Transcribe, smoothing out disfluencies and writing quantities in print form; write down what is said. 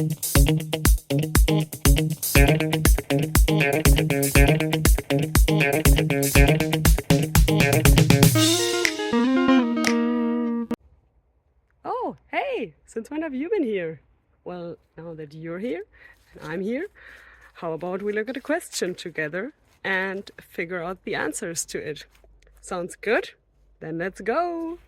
Oh, hey! Since when have you been here? Well, now that you're here and I'm here, how about we look at a question together and figure out the answers to it? Sounds good? Then let's go!